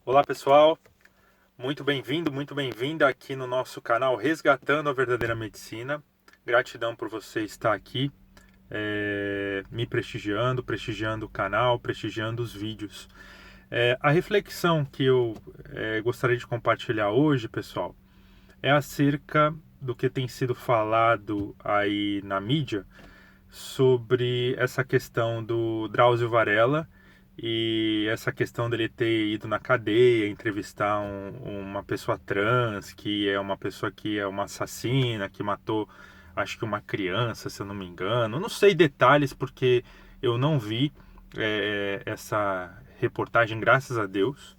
Olá pessoal, muito bem-vindo, muito bem-vinda aqui no nosso canal Resgatando a Verdadeira Medicina. Gratidão por você estar aqui, me prestigiando o canal, prestigiando os vídeos. A reflexão que eu gostaria de compartilhar hoje, pessoal, é acerca do que tem sido falado aí na mídia sobre essa questão do Drauzio Varella e essa questão dele ter ido na cadeia entrevistar uma pessoa trans, que é uma pessoa que é uma assassina, que matou, acho que uma criança, se eu não me engano. Não sei detalhes porque eu não vi essa reportagem, graças a Deus.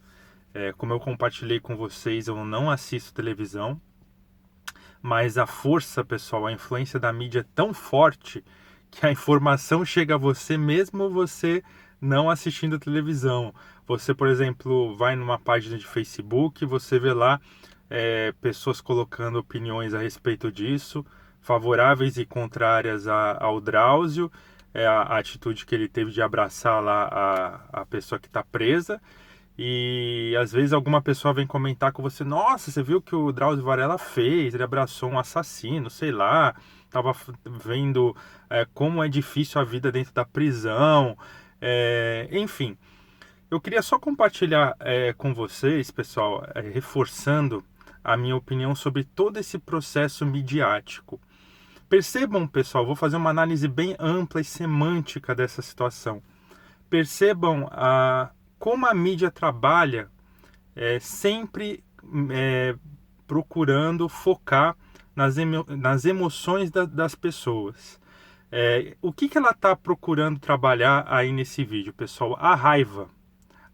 Como eu compartilhei com vocês, eu não assisto televisão, mas a força, pessoal, a influência da mídia é tão forte que a informação chega a você mesmo você não assistindo televisão. Você, por exemplo, vai numa página de Facebook, você vê lá pessoas colocando opiniões a respeito disso, favoráveis e contrárias ao Drauzio, a atitude que ele teve de abraçar lá a pessoa que está presa. E às vezes alguma pessoa vem comentar com você: nossa, você viu o que o Drauzio Varella fez? Ele abraçou um assassino, sei lá. Tava vendo como é difícil a vida dentro da prisão. Enfim, eu queria só compartilhar com vocês, pessoal, reforçando a minha opinião sobre todo esse processo midiático. Percebam, pessoal, vou fazer uma análise bem ampla e semântica dessa situação. Percebam como a mídia trabalha sempre procurando focar nas emoções das pessoas. O que ela está procurando trabalhar aí nesse vídeo, pessoal? A raiva.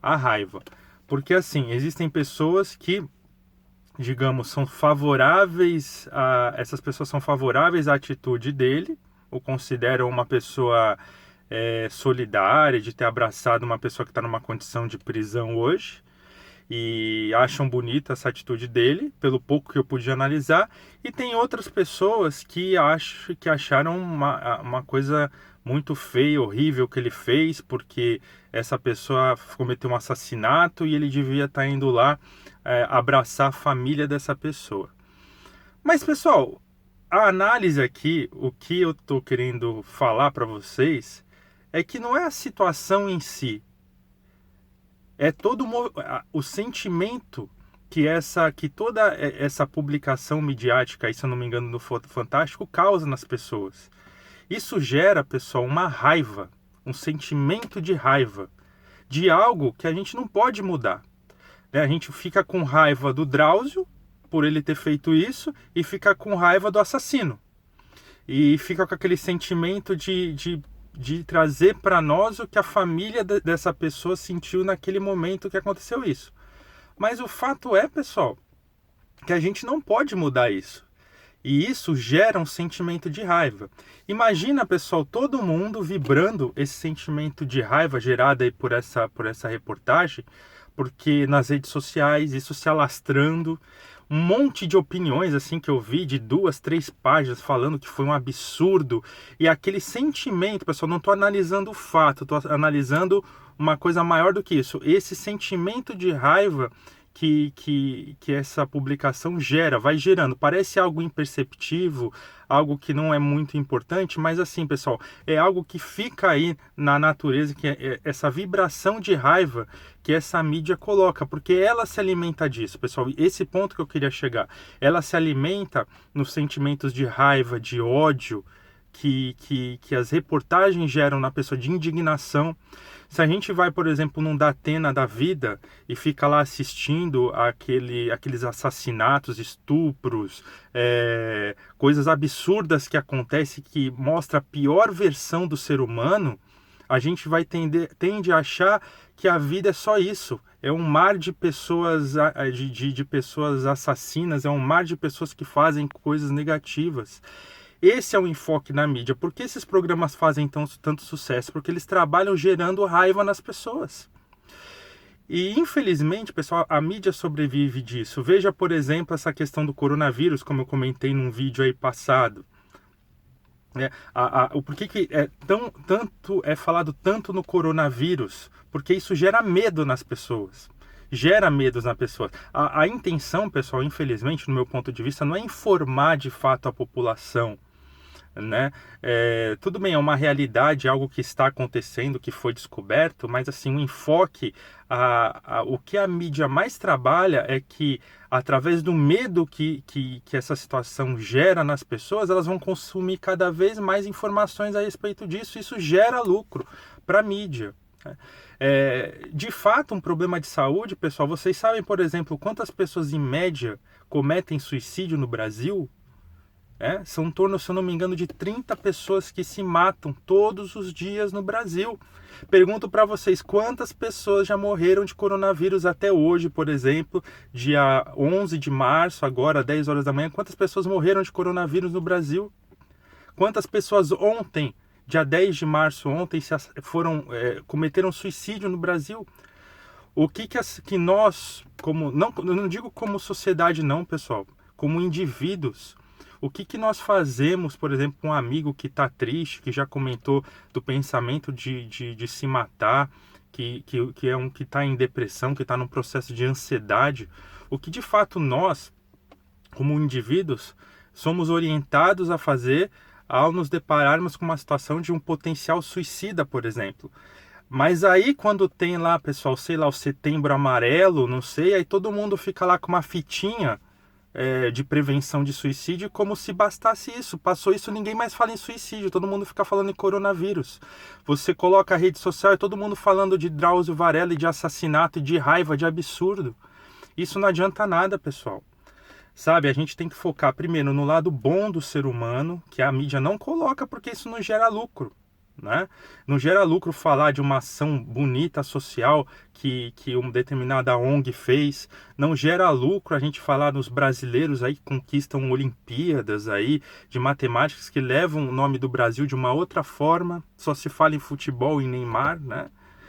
A raiva. Porque assim, existem pessoas que, digamos, são favoráveis essas pessoas são favoráveis à atitude dele, o consideram uma pessoa solidária, de ter abraçado uma pessoa que está numa condição de prisão hoje, e acham bonita essa atitude dele, pelo pouco que eu pude analisar. E tem outras pessoas que acharam uma coisa muito feia, horrível que ele fez, porque essa pessoa cometeu um assassinato e ele devia estar indo lá abraçar a família dessa pessoa. Mas, pessoal, a análise aqui, o que eu estou querendo falar para vocês, é que não é a situação em si, é todo o sentimento que toda essa publicação midiática, aí, se eu não me engano, no Fantástico, causa nas pessoas. Isso gera, pessoal, uma raiva, um sentimento de raiva, de algo que a gente não pode mudar. A gente fica com raiva do Drauzio, por ele ter feito isso, e fica com raiva do assassino. E fica com aquele sentimento de trazer para nós o que a família dessa pessoa sentiu naquele momento que aconteceu isso. Mas o fato é, pessoal, que a gente não pode mudar isso. E isso gera um sentimento de raiva. Imagina, pessoal, todo mundo vibrando esse sentimento de raiva gerado aí por essa reportagem, porque nas redes sociais isso se alastrando, um monte de opiniões assim que eu vi de 2, 3 páginas falando que foi um absurdo, e aquele sentimento, pessoal, não estou analisando o fato, estou analisando uma coisa maior do que isso, esse sentimento de raiva que essa publicação vai gerando. Parece algo imperceptível, algo que não é muito importante, mas assim, pessoal, é algo que fica aí na natureza, que é essa vibração de raiva que essa mídia coloca, porque ela se alimenta disso, pessoal. Esse ponto que eu queria chegar, ela se alimenta nos sentimentos de raiva, de ódio, que as reportagens geram na pessoa, de indignação. Se a gente vai, por exemplo, num Datena da vida e fica lá assistindo aqueles assassinatos, estupros, coisas absurdas que acontecem, que mostra a pior versão do ser humano, a gente tende a achar que a vida é só isso. É um mar de pessoas, de pessoas assassinas, é um mar de pessoas que fazem coisas negativas. Esse é o enfoque na mídia. Por que esses programas fazem tanto sucesso? Porque eles trabalham gerando raiva nas pessoas. E infelizmente, pessoal, a mídia sobrevive disso. Veja, por exemplo, essa questão do coronavírus, como eu comentei num vídeo aí passado. O porquê que tanto é falado tanto no coronavírus? Porque isso gera medo nas pessoas. gera medos na pessoa. A intenção, pessoal, infelizmente, no meu ponto de vista, não é informar de fato a população, né? Tudo bem, é uma realidade, algo que está acontecendo, que foi descoberto, mas assim, o enfoque, o que a mídia mais trabalha é que, através do medo que essa situação gera nas pessoas, elas vão consumir cada vez mais informações a respeito disso. Isso gera lucro para a mídia, né? De fato, um problema de saúde, pessoal, vocês sabem, por exemplo, quantas pessoas em média cometem suicídio no Brasil? São em torno, se eu não me engano, de 30 pessoas que se matam todos os dias no Brasil. Pergunto para vocês, quantas pessoas já morreram de coronavírus até hoje, por exemplo, dia 11 de março, agora, 10 horas da manhã, quantas pessoas morreram de coronavírus no Brasil? Quantas pessoas ontem, dia 10 de março, ontem, cometeram suicídio no Brasil? O que nós, eu não digo como sociedade não, pessoal, como indivíduos, o que nós fazemos, por exemplo, com um amigo que está triste, que já comentou do pensamento de se matar, que está em depressão, que está num processo de ansiedade, o que de fato nós, como indivíduos, somos orientados a fazer ao nos depararmos com uma situação de um potencial suicida, por exemplo. Mas aí quando tem lá, pessoal, sei lá, o Setembro Amarelo, não sei, aí todo mundo fica lá com uma fitinha de prevenção de suicídio, como se bastasse isso. Passou isso, ninguém mais fala em suicídio, todo mundo fica falando em coronavírus. Você coloca a rede social e todo mundo falando de Drauzio Varela e de assassinato e de raiva, de absurdo. Isso não adianta nada, pessoal. Sabe, a gente tem que focar primeiro no lado bom do ser humano, que a mídia não coloca porque isso não gera lucro, né? Não gera lucro falar de uma ação bonita social que uma determinada ONG fez. Não gera lucro a gente falar dos brasileiros aí que conquistam Olimpíadas aí de matemáticas, que levam o nome do Brasil de uma outra forma. Só se fala em futebol e Neymar, né?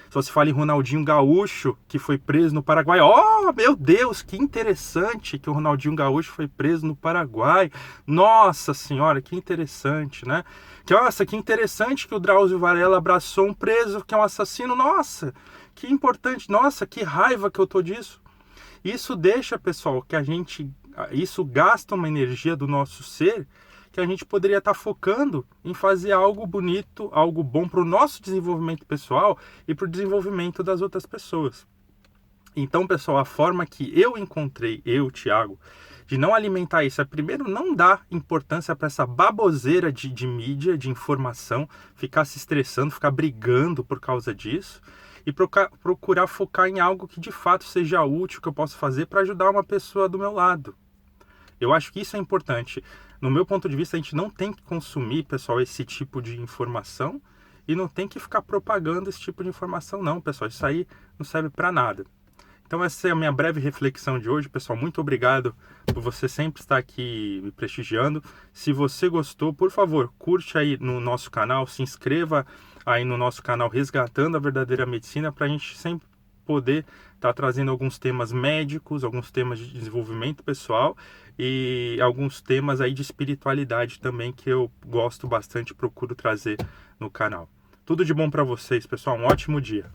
Só se fala em Ronaldinho Gaúcho, que foi preso no Paraguai. Oh, meu Deus, que interessante que o Ronaldinho Gaúcho foi preso no Paraguai. Nossa senhora, que interessante, né? Nossa, que interessante que o Drauzio Varela abraçou um preso que é um assassino. Nossa, que importante. Nossa, que raiva que eu tô disso. Isso deixa, pessoal, isso gasta uma energia do nosso ser que a gente poderia estar focando em fazer algo bonito, algo bom para o nosso desenvolvimento pessoal e para o desenvolvimento das outras pessoas. Então, pessoal, a forma que eu encontrei, Thiago, de não alimentar isso é, primeiro, não dar importância para essa baboseira de mídia, de informação, ficar se estressando, ficar brigando por causa disso, e procurar focar em algo que de fato seja útil, que eu possa fazer para ajudar uma pessoa do meu lado. Eu acho que isso é importante. No meu ponto de vista, a gente não tem que consumir, pessoal, esse tipo de informação e não tem que ficar propagando esse tipo de informação, não, pessoal. Isso aí não serve para nada. Então essa é a minha breve reflexão de hoje, pessoal. Muito obrigado por você sempre estar aqui me prestigiando. Se você gostou, por favor, curte aí no nosso canal, se inscreva aí no nosso canal Resgatando a Verdadeira Medicina, para a gente sempre poder estar trazendo alguns temas médicos, alguns temas de desenvolvimento pessoal e alguns temas aí de espiritualidade também, que eu gosto bastante e procuro trazer no canal. Tudo de bom para vocês, pessoal. Um ótimo dia.